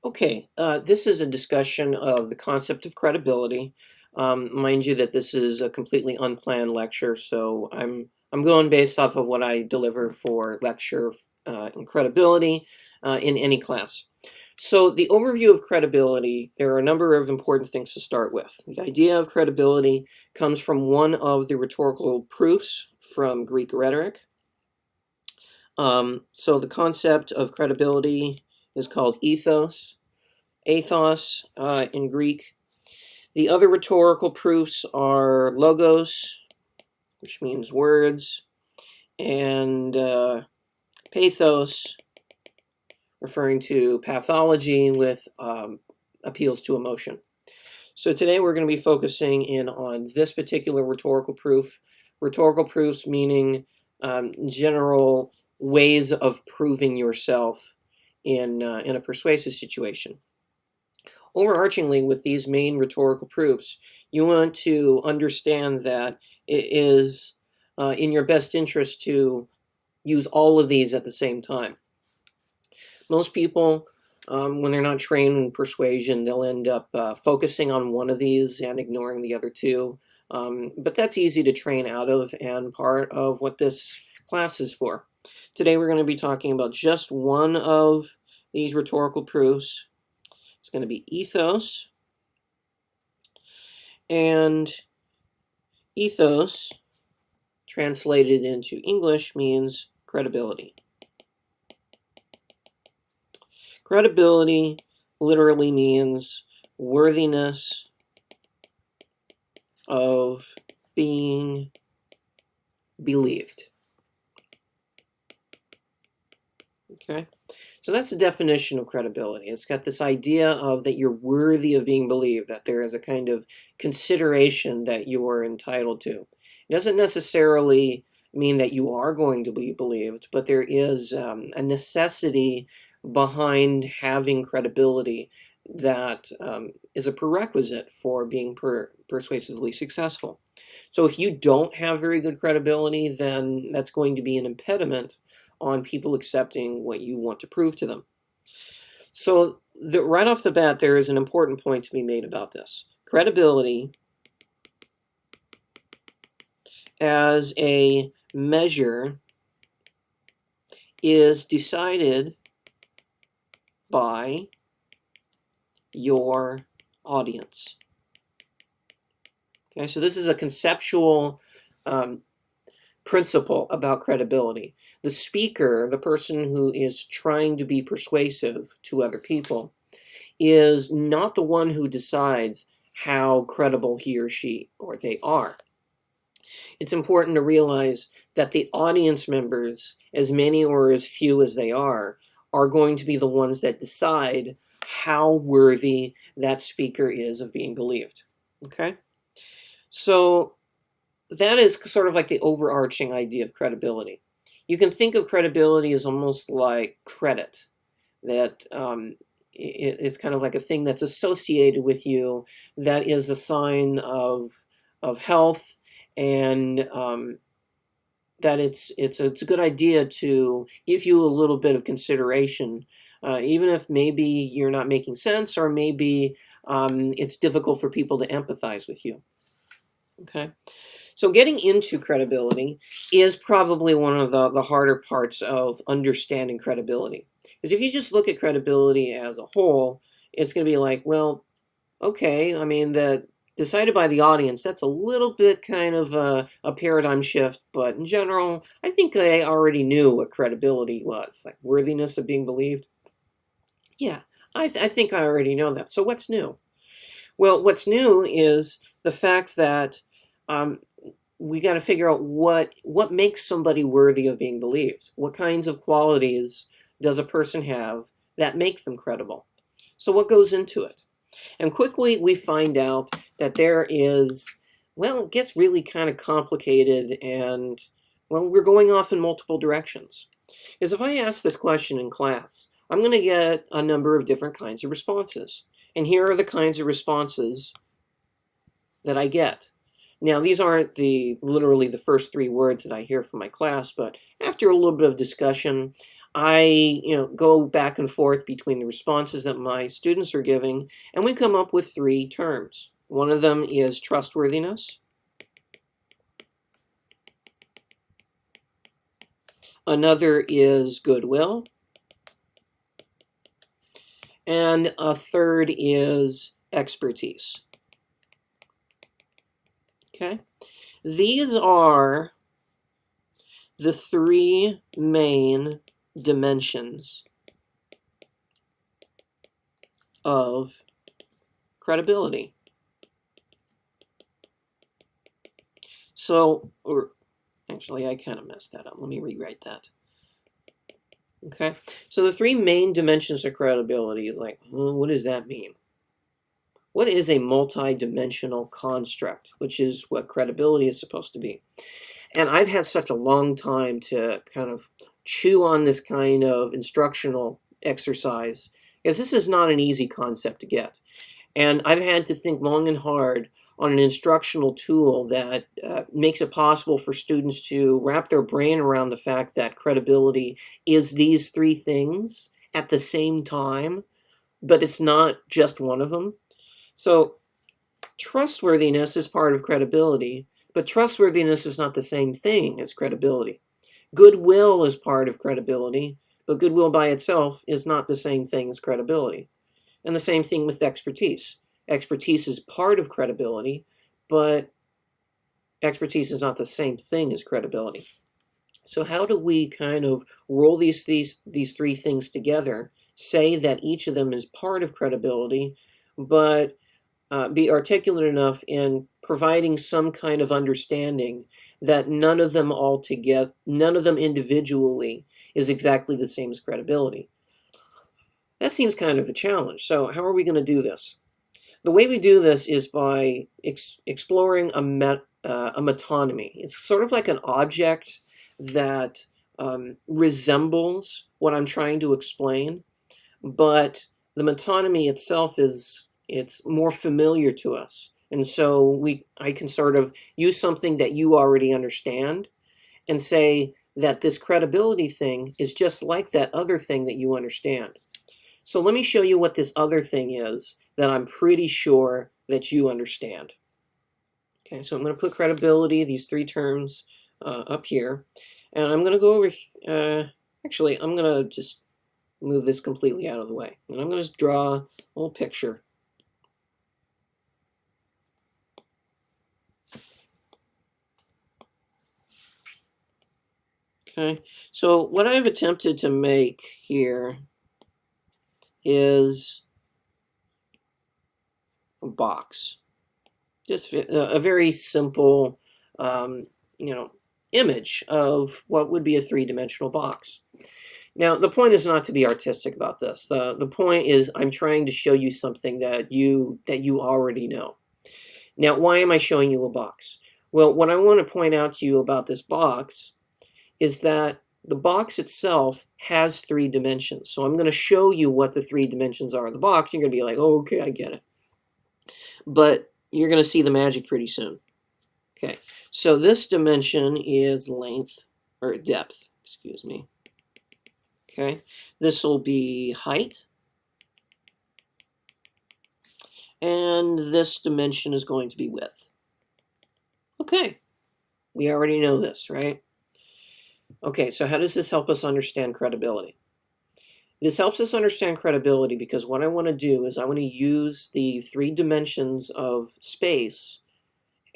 Okay, this is a discussion of the concept of credibility. Mind you that this is a completely unplanned lecture, so I'm going based off of what I deliver for lecture in credibility in any class. So the overview of credibility, there are a number of important things to start with. The idea of credibility comes from one of the rhetorical proofs from Greek rhetoric. So the concept of credibility is called ethos in Greek. The other rhetorical proofs are logos, which means words, and pathos, referring to pathology with appeals to emotion. So today we're going to be focusing in on this particular rhetorical proof. Rhetorical proofs meaning general ways of proving yourself in a persuasive situation. Overarchingly, with these main rhetorical proofs, you want to understand that it is in your best interest to use all of these at the same time. Most people, when they're not trained in persuasion, they'll end up focusing on one of these and ignoring the other two. But that's easy to train out of and part of what this class is for. Today we're going to be talking about just one of these rhetorical proofs. It's going to be ethos. And ethos, translated into English, means credibility. Credibility literally means worthiness of being believed. Okay? So that's the definition of credibility. It's got this idea of that you're worthy of being believed, that there is a kind of consideration that you are entitled to. It doesn't necessarily mean that you are going to be believed, but there is a necessity behind having credibility that is a prerequisite for being persuasively successful. So if you don't have very good credibility, then that's going to be an impediment on people accepting what you want to prove to them. So right off the bat, there is an important point to be made about this. Credibility as a measure is decided by your audience. Okay, so this is a conceptual principle about credibility. The speaker, the person who is trying to be persuasive to other people, is not the one who decides how credible he or she or they are. It's important to realize that the audience members, as many or as few as they are going to be the ones that decide how worthy that speaker is of being believed. Okay? So that is sort of like the overarching idea of credibility. You can think of credibility as almost like credit, that it's kind of like a thing that's associated with you that is a sign of health, and that it's a good idea to give you a little bit of consideration, even if maybe you're not making sense, or maybe it's difficult for people to empathize with you. Okay, so getting into credibility is probably one of the harder parts of understanding credibility. Because if you just look at credibility as a whole, it's going to be like, well, okay, I mean, that decided by the audience, that's a little bit kind of a paradigm shift, but in general, I think I already knew what credibility was, like worthiness of being believed. Yeah, I think I already know that. So what's new? Well, what's new is the fact that we got to figure out what makes somebody worthy of being believed. What kinds of qualities does a person have that make them credible? So what goes into it? And quickly we find out that there is, well, it gets really kind of complicated, and, well, we're going off in multiple directions. Because if I ask this question in class, I'm going to get a number of different kinds of responses. And here are the kinds of responses that I get. Now, these aren't literally the first 3 words that I hear from my class, but after a little bit of discussion, I go back and forth between the responses that my students are giving, and we come up with 3 terms. One of them is trustworthiness. Another is goodwill. And a third is expertise. Okay? These are the 3 main dimensions of credibility. So, or actually, I kind of messed that up. Let me rewrite that. Okay, so the 3 main dimensions of credibility is like, what does that mean? What is a multi-dimensional construct, which is what credibility is supposed to be? And I've had such a long time to kind of chew on this kind of instructional exercise, because this is not an easy concept to get. And I've had to think long and hard on an instructional tool that makes it possible for students to wrap their brain around the fact that credibility is these 3 things at the same time, but it's not just one of them. So trustworthiness is part of credibility, but trustworthiness is not the same thing as credibility. Goodwill is part of credibility, but goodwill by itself is not the same thing as credibility. And the same thing with expertise. Expertise is part of credibility, but expertise is not the same thing as credibility. So how do we kind of roll these 3 things together, say that each of them is part of credibility, but be articulate enough in providing some kind of understanding that none of them individually is exactly the same as credibility? That seems kind of a challenge. So how are we going to do this? The way we do this is by exploring a metonymy. It's sort of like an object that resembles what I'm trying to explain, but the metonymy itself it's more familiar to us. And so I can sort of use something that you already understand and say that this credibility thing is just like that other thing that you understand. So let me show you what this other thing is that I'm pretty sure that you understand. Okay, so I'm going to put credibility, these 3 terms, up here. And I'm going to go over, actually, I'm going to just move this completely out of the way. And I'm going to just draw a little picture. Okay, so what I've attempted to make here is a box. Just a very simple, image of what would be a 3-dimensional box. Now, the point is not to be artistic about this. The point is I'm trying to show you something that you already know. Now, why am I showing you a box? Well, what I want to point out to you about this box is that the box itself has 3 dimensions. So I'm going to show you what the 3 dimensions are of the box. You're going to be like, oh, okay, I get it. But you're going to see the magic pretty soon. Okay, so this dimension is length, or depth, excuse me. Okay, this will be height. And this dimension is going to be width. Okay, we already know this, right? Okay, so how does this help us understand credibility? This helps us understand credibility because what I want to do is I want to use the 3 dimensions of space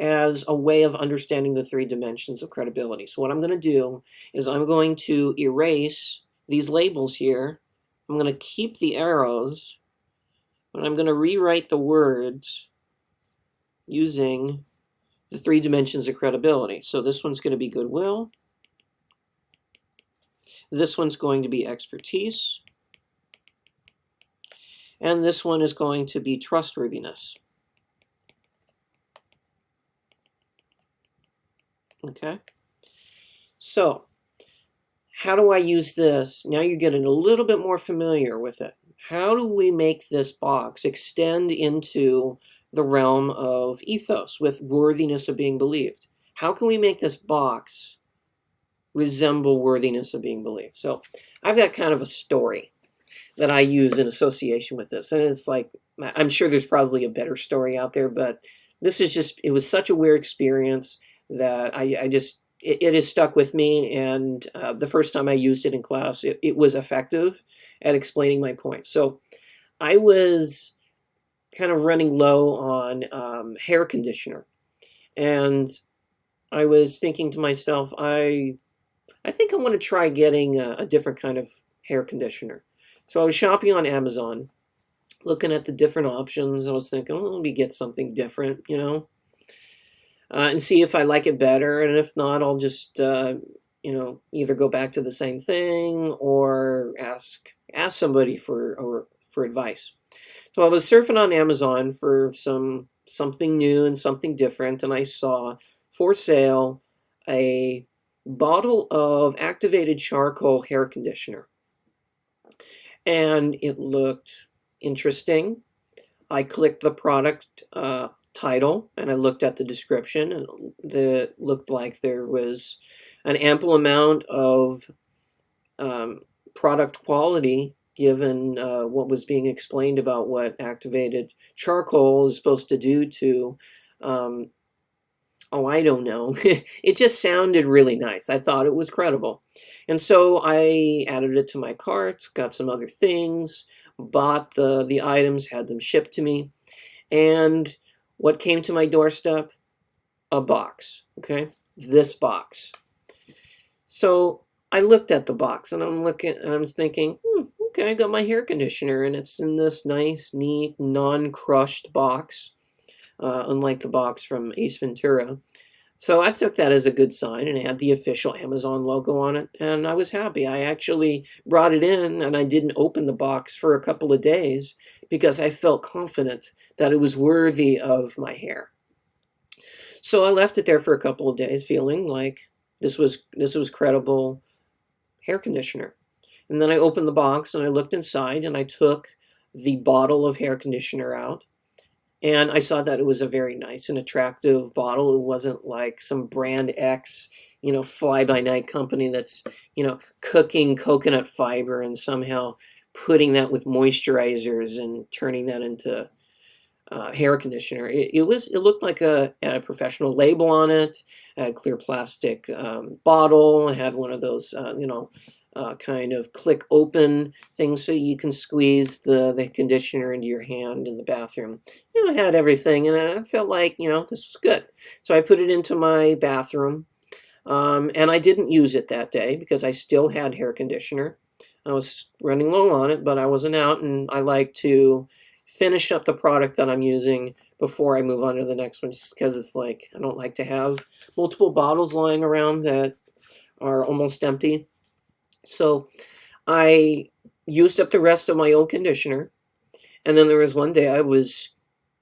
as a way of understanding the 3 dimensions of credibility. So what I'm going to do is I'm going to erase these labels here. I'm going to keep the arrows, but I'm going to rewrite the words using the 3 dimensions of credibility. So this one's going to be goodwill. This one's going to be expertise. And this one is going to be trustworthiness. Okay? So, how do I use this? Now you're getting a little bit more familiar with it. How do we make this box extend into the realm of ethos, with worthiness of being believed. How can we make this box resemble worthiness of being believed? So I've got kind of a story that I use in association with this. And it's like, I'm sure there's probably a better story out there, but this is just, it was such a weird experience that I just, it has stuck with me. And the first time I used it in class, it was effective at explaining my point. So I was kind of running low on hair conditioner. And I was thinking to myself, I think I want to try getting a different kind of hair conditioner. So I was shopping on Amazon, looking at the different options. I was thinking, well, let me get something different, and see if I like it better. And if not, I'll just, either go back to the same thing or ask somebody for advice. So I was surfing on Amazon for something new and something different, and I saw for sale a bottle of activated charcoal hair conditioner. And it looked interesting. I clicked the product title and I looked at the description, and it looked like there was an ample amount of product quality given what was being explained about what activated charcoal is supposed to do to I don't know. It just sounded really nice. I thought it was credible. And so I added it to my cart, got some other things, bought the items, had them shipped to me. And what came to my doorstep? A box, okay? This box. So I looked at the box and I'm thinking, okay, I got my hair conditioner and it's in this nice, neat, non-crushed box. Unlike the box from Ace Ventura. So I took that as a good sign, and it had the official Amazon logo on it, and I was happy. I actually brought it in, and I didn't open the box for a couple of days because I felt confident that it was worthy of my hair. So I left it there for a couple of days, feeling like this was credible hair conditioner. And then I opened the box, and I looked inside, and I took the bottle of hair conditioner out. And I saw that it was a very nice and attractive bottle. It wasn't like some brand X, fly-by-night company that's, cooking coconut fiber and somehow putting that with moisturizers and turning that into hair conditioner. It looked like had a professional label on it. It had a clear plastic bottle. It had one of those, kind of click open things so you can squeeze the conditioner into your hand in the bathroom. It had everything, and I felt like, this was good. So I put it into my bathroom, and I didn't use it that day because I still had hair conditioner. I was running low on it, but I wasn't out, and I like to finish up the product that I'm using before I move on to the next one, just because it's like, I don't like to have multiple bottles lying around that are almost empty. So I used up the rest of my old conditioner, and then there was one day I was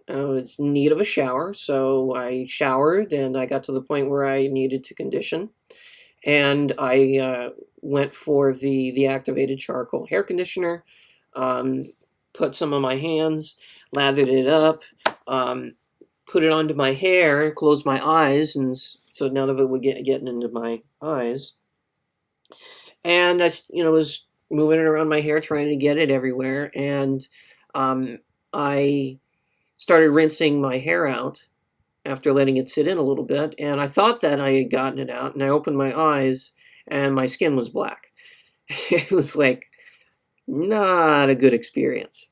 in need of a shower, so I showered, and I got to the point where I needed to condition, and I went for the activated charcoal hair conditioner, put some on my hands, lathered it up, put it onto my hair, closed my eyes, and so none of it would getting into my eyes. And I, was moving it around my hair, trying to get it everywhere. And I started rinsing my hair out after letting it sit in a little bit. And I thought that I had gotten it out. And I opened my eyes, and my skin was black. It was like not a good experience.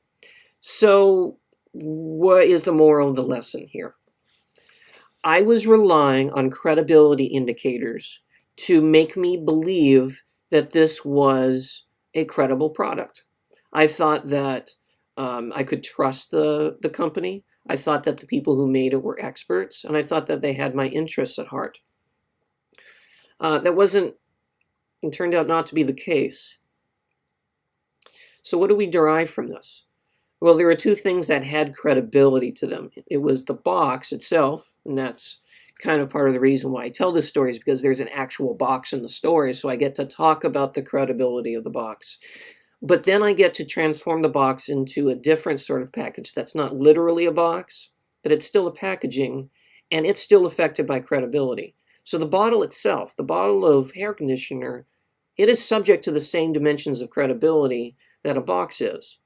So what is the moral of the lesson here? I was relying on credibility indicators to make me believe that this was a credible product. I thought that I could trust the company. I thought that the people who made it were experts, and I thought that they had my interests at heart. That wasn't, it turned out not to be the case. So what do we derive from this? Well, there were two things that had credibility to them. It was the box itself, and that's kind of part of the reason why I tell this story, is because there's an actual box in the story, so I get to talk about the credibility of the box. But then I get to transform the box into a different sort of package that's not literally a box, but it's still a packaging, and it's still affected by credibility. So the bottle itself, the bottle of hair conditioner, it is subject to the same dimensions of credibility that a box is.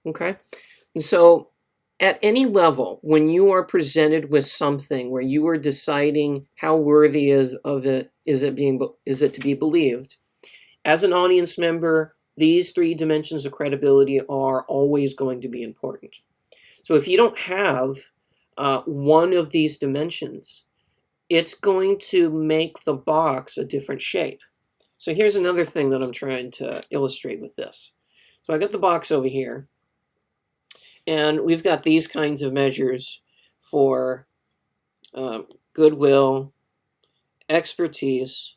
Okay? And so at any level, when you are presented with something where you are deciding how worthy is it to be believed, as an audience member, these three dimensions of credibility are always going to be important. So if you don't have one of these dimensions, it's going to make the box a different shape. So here's another thing that I'm trying to illustrate with this. So I got the box over here, and we've got these kinds of measures for goodwill, expertise,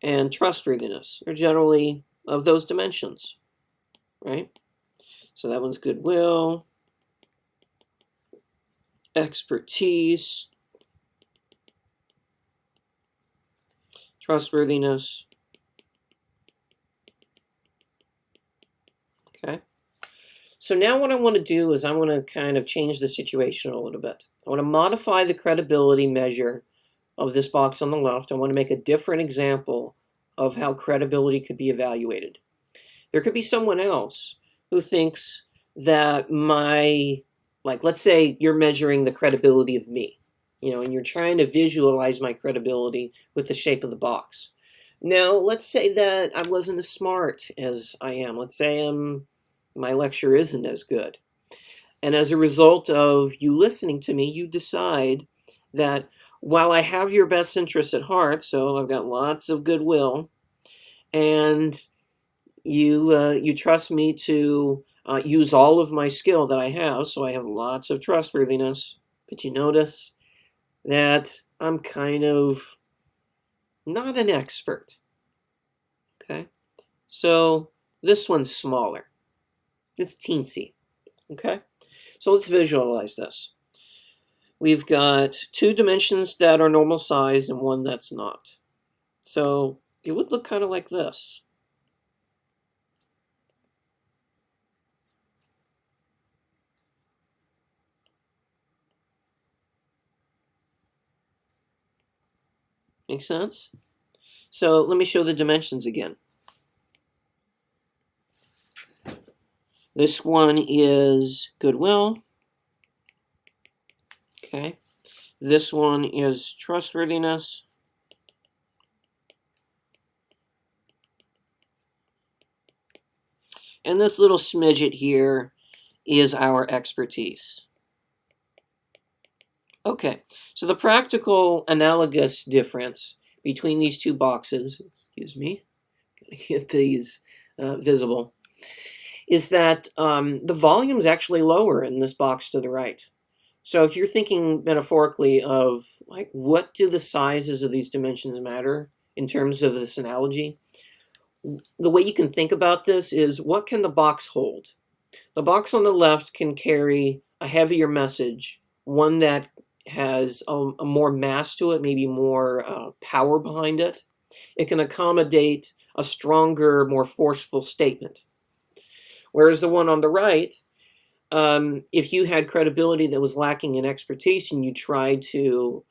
and trustworthiness. They're generally of those dimensions, right? So that one's goodwill, expertise, trustworthiness. Okay. So now what I want to do is I want to kind of change the situation a little bit. I want to modify the credibility measure of this box on the left. I want to make a different example of how credibility could be evaluated. There could be someone else who thinks that let's say you're measuring the credibility of me, and you're trying to visualize my credibility with the shape of the box. Now, let's say that I wasn't as smart as I am. Let's say my lecture isn't as good. And as a result of you listening to me, you decide that while I have your best interests at heart, so I've got lots of goodwill, and you trust me to use all of my skill that I have, so I have lots of trustworthiness, but you notice that I'm kind of not an expert. Okay? So this one's smaller. It's teensy. Okay? So let's visualize this. We've got two dimensions that are normal size and one that's not. So it would look kind of like this. Make sense? So let me show the dimensions again. This one is goodwill. Okay. This one is trustworthiness. And this little smidget here is our expertise. Okay, so the practical analogous difference between these two boxes, excuse me, gotta get these visible, is that the volume is actually lower in this box to the right. So if you're thinking metaphorically of what do the sizes of these dimensions matter in terms of this analogy, the way you can think about this is what can the box hold? The box on the left can carry a heavier message, one that has a more mass to it, maybe more power behind it. It can accommodate a stronger, more forceful statement. Whereas the one on the right, if you had credibility that was lacking in expertise and you tried to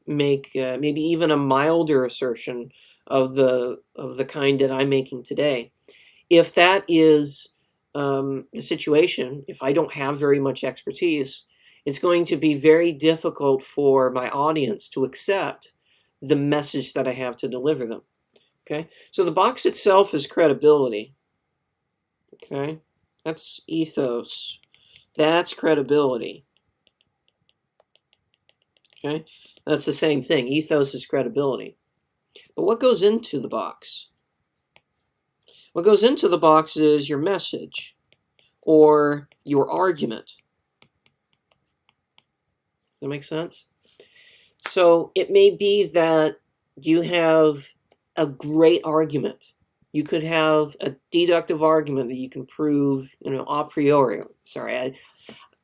make maybe even a milder assertion of the kind that I'm making today, if that is the situation, if I don't have very much expertise, it's going to be very difficult for my audience to accept the message that I have to deliver them. Okay, so the box itself is credibility. Okay, that's ethos. That's credibility. Okay, that's the same thing. Ethos is credibility. But what goes into the box? What goes into the box is your message or your argument. Does that make sense? So it may be that you have a great argument. You could have a deductive argument that you can prove, a priori. Sorry,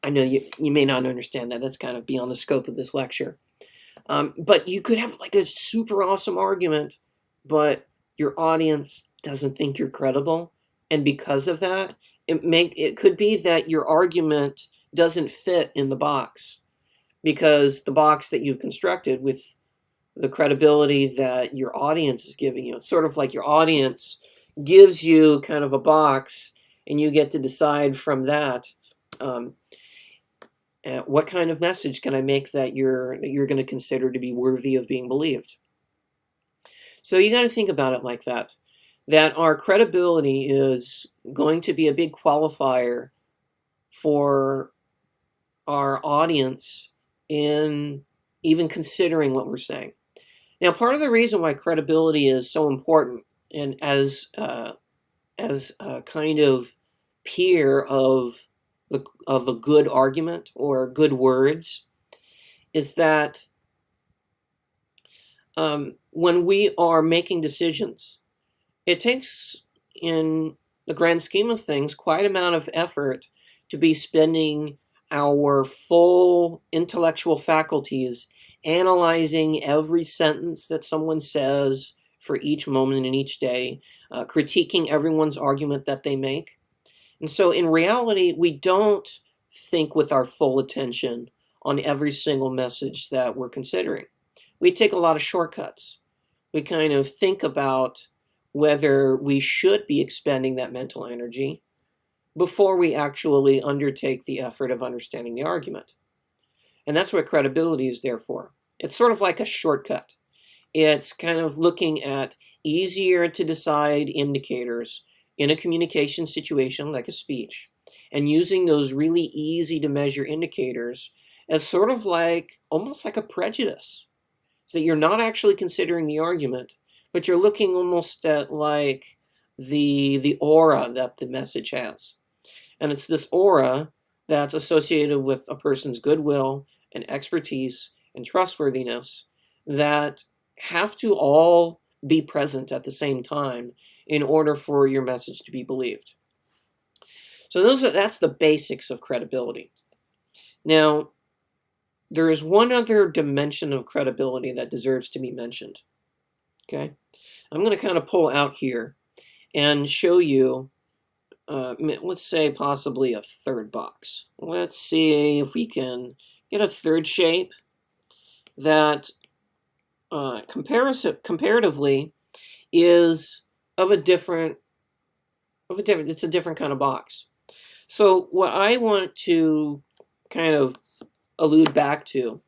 I know you may not understand that. That's kind of beyond the scope of this lecture. But you could have a super awesome argument, but your audience doesn't think you're credible. And because of that, it could be that your argument doesn't fit in the box, because the box that you've constructed with the credibility that your audience is giving you, it's sort of like your audience gives you kind of a box, and you get to decide from that, what kind of message can I make that you're going to consider to be worthy of being believed. So you got to think about it like that, that our credibility is going to be a big qualifier for our audience in even considering what we're saying. Now, part of the reason why credibility is so important, and as a kind of peer of a good argument or good words, is that when we are making decisions, it takes, in the grand scheme of things, quite an amount of effort to be spending our full intellectual faculties analyzing every sentence that someone says for each moment in each day, critiquing everyone's argument that they make. And so in reality, we don't think with our full attention on every single message that we're considering. We take a lot of shortcuts. We kind of think about whether we should be expending that mental energy before we actually undertake the effort of understanding the argument. And that's what credibility is there for. It's sort of like a shortcut. It's kind of looking at easier to decide indicators in a communication situation like a speech, and using those really easy to measure indicators as sort of like, almost like a prejudice. So that you're not actually considering the argument, but you're looking almost at like the aura that the message has. And it's this aura that's associated with a person's goodwill and expertise and trustworthiness that have to all be present at the same time in order for your message to be believed. So that's the basics of credibility. Now, there is one other dimension of credibility that deserves to be mentioned. Okay? I'm going to kind of pull out here and show you, let's say possibly a third box. Let's see if we can get a third shape that comparatively is it's a different kind of box. So what I want to kind of allude back to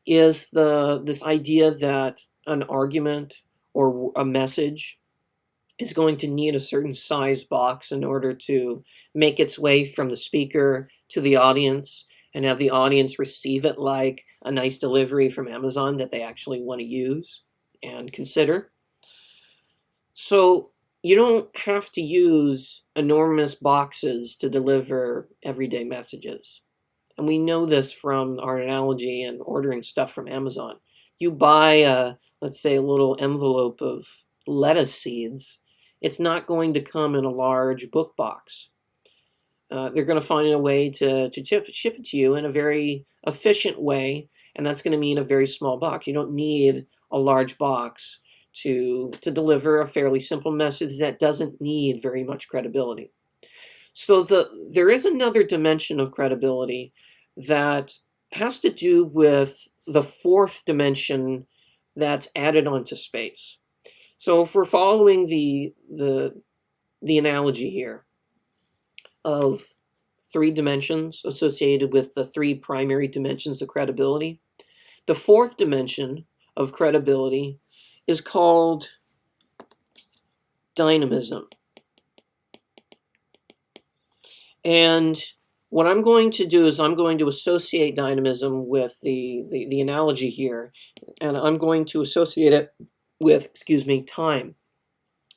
is this idea that an argument or a message is going to need a certain size box in order to make its way from the speaker to the audience, and have the audience receive it like a nice delivery from Amazon that they actually want to use and consider. So you don't have to use enormous boxes to deliver everyday messages. And we know this from our analogy and ordering stuff from Amazon. You buy, let's say, a little envelope of lettuce seeds. It's not going to come in a large book box. They're going to find a way to ship it to you in a very efficient way, and that's going to mean a very small box. You don't need a large box to deliver a fairly simple message that doesn't need very much credibility. So there is another dimension of credibility that has to do with the fourth dimension that's added onto space. So if we're following the analogy here of three dimensions associated with the three primary dimensions of credibility, the fourth dimension of credibility is called dynamism. And what I'm going to do is I'm going to associate dynamism with the analogy here, and I'm going to associate it with, time.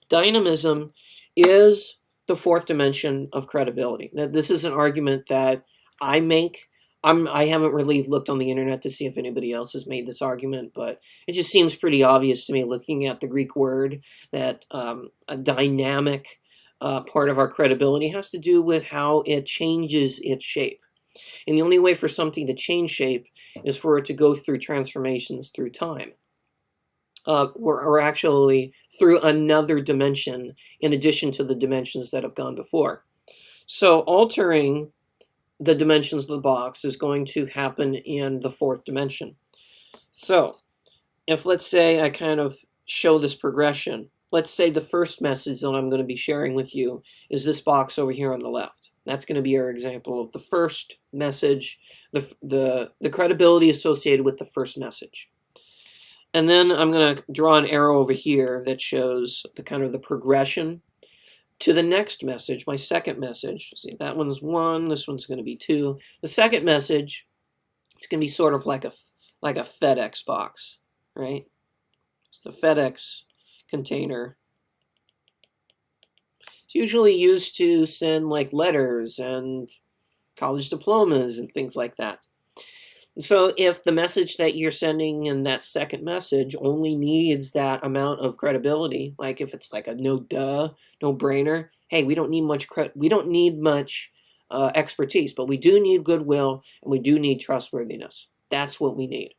Dynamism is the fourth dimension of credibility. Now, this is an argument that I make. I haven't really looked on the internet to see if anybody else has made this argument, but it just seems pretty obvious to me, looking at the Greek word, that a dynamic part of our credibility has to do with how it changes its shape. And the only way for something to change shape is for it to go through transformations through time. Or actually through another dimension in addition to the dimensions that have gone before. So altering the dimensions of the box is going to happen in the fourth dimension. So if, let's say, I kind of show this progression, let's say the first message that I'm going to be sharing with you is this box over here on the left. That's going to be our example of the first message, the credibility associated with the first message. And then I'm going to draw an arrow over here that shows the kind of the progression to the next message, my second message. See, that one's 1, this one's going to be 2. The second message, it's going to be sort of like a FedEx box, right? It's the FedEx container. It's usually used to send like letters and college diplomas and things like that. So if the message that you're sending in that second message only needs that amount of credibility, like if it's like a no-brainer, hey, we don't need much expertise, but we do need goodwill and we do need trustworthiness. That's what we need.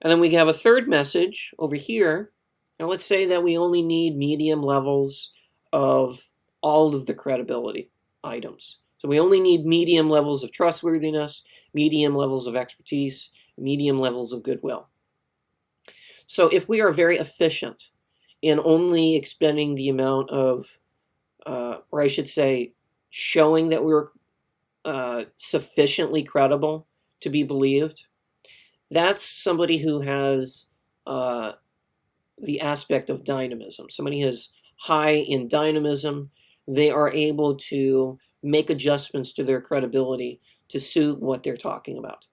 And then we have a third message over here. Now let's say that we only need medium levels of all of the credibility items. So we only need medium levels of trustworthiness, medium levels of expertise, medium levels of goodwill. So if we are very efficient in only expending the amount of, or I should say, showing that we're sufficiently credible to be believed, that's somebody who has the aspect of dynamism. Somebody who's high in dynamism. They are able to make adjustments to their credibility to suit what they're talking about.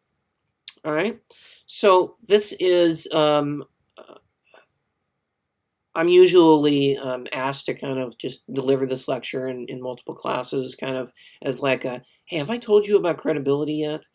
All right. So this is, I'm usually asked to kind of just deliver this lecture in multiple classes, kind of as like a, hey, have I told you about credibility yet?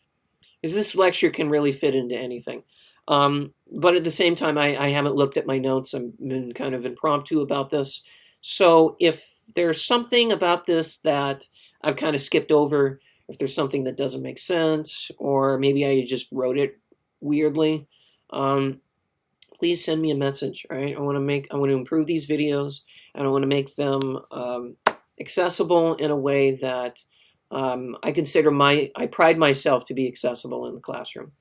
Because this lecture can really fit into anything. But at the same time, I haven't looked at my notes. I've been kind of impromptu about this. So if there's something about this that I've kind of skipped over, if there's something that doesn't make sense, or maybe I just wrote it weirdly, please send me a message. All right, I want to improve these videos, and I want to make them accessible in a way that I pride myself to be accessible in the classroom.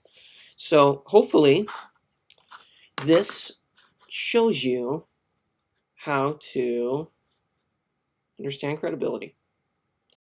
So hopefully this shows you how to understand credibility.